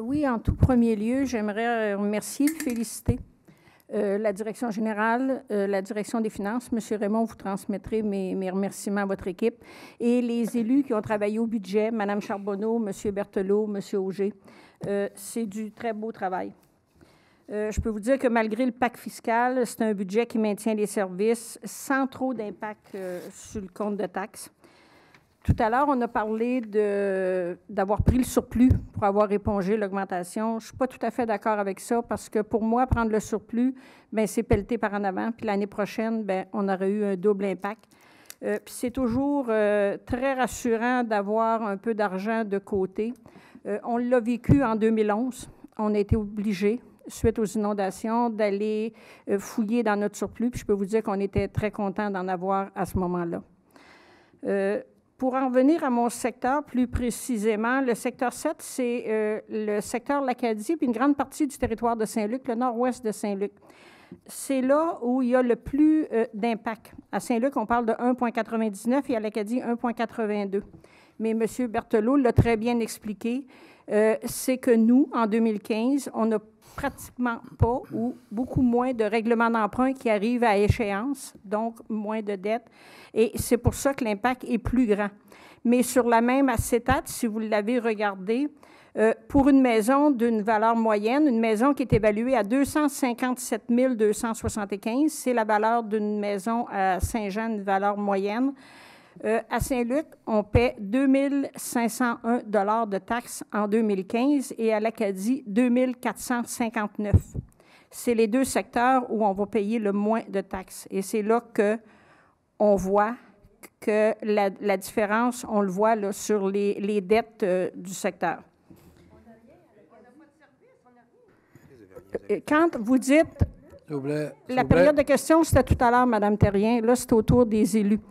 Oui, en tout premier lieu, j'aimerais remercier et féliciter la direction générale, la direction des finances. Monsieur Raymond, vous transmettrez mes remerciements à votre équipe. Et les élus qui ont travaillé au budget, Mme Charbonneau, M. Berthelot, M. Auger. C'est du très beau travail. Je peux vous dire que malgré le pacte fiscal, c'est un budget qui maintient les services sans trop d'impact sur le compte de taxes. Tout à l'heure, on a parlé d'avoir pris le surplus pour avoir épongé l'augmentation. Je ne suis pas tout à fait d'accord avec ça parce que pour moi, prendre le surplus, bien, c'est pelleté par en avant. Puis l'année prochaine, bien, on aurait eu un double impact. Puis c'est toujours très rassurant d'avoir un peu d'argent de côté. On l'a vécu en 2011. On a été obligés, suite aux inondations, d'aller fouiller dans notre surplus. Puis je peux vous dire qu'on était très contents d'en avoir à ce moment-là. Pour en revenir à mon secteur plus précisément, le secteur 7, c'est le secteur l'Acadie, puis une grande partie du territoire de Saint-Luc, le nord-ouest de Saint-Luc. C'est là où il y a le plus d'impact. À Saint-Luc, on parle de 1,99 et à l'Acadie, 1,82. Mais M. Berthelot l'a très bien expliqué, c'est que nous, en 2015, on n'a pratiquement pas ou beaucoup moins de règlements d'emprunt qui arrivent à échéance, donc moins de dettes. Et c'est pour ça que l'impact est plus grand. Mais sur la même acétate, si vous l'avez regardé, pour une maison d'une valeur moyenne, une maison qui est évaluée à 257 275, c'est la valeur d'une maison à Saint-Jean, une valeur moyenne. À Saint-Luc, on paie 2 501 $ de taxes en 2015 et à l'Acadie, 2 459. C'est les deux secteurs où on va payer le moins de taxes. Et c'est là qu'on voit que la différence, on le voit là, sur les dettes du secteur. Quand vous dites, la période de questions, c'était tout à l'heure, Mme Terrien, là, c'est autour des élus.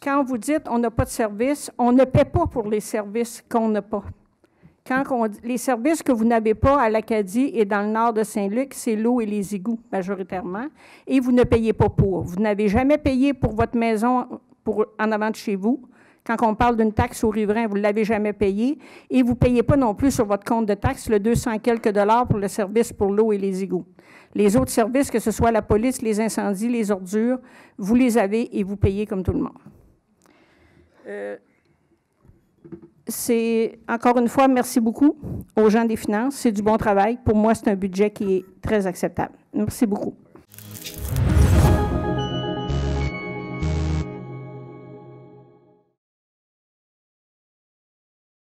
Quand vous dites on n'a pas de service, on ne paie pas pour les services qu'on n'a pas. Les services que vous n'avez pas à l'Acadie et dans le nord de Saint-Luc, c'est l'eau et les égouts majoritairement, et vous ne payez pas pour. Vous n'avez jamais payé pour votre maison en avant de chez vous. Quand on parle d'une taxe au riverain, vous ne l'avez jamais payé, et vous ne payez pas non plus sur votre compte de taxe le 200 quelques $ pour le service pour l'eau et les égouts. Les autres services, que ce soit la police, les incendies, les ordures, vous les avez et vous payez comme tout le monde. C'est, encore une fois, merci beaucoup aux gens des finances. C'est du bon travail. Pour moi, c'est un budget qui est très acceptable. Merci beaucoup.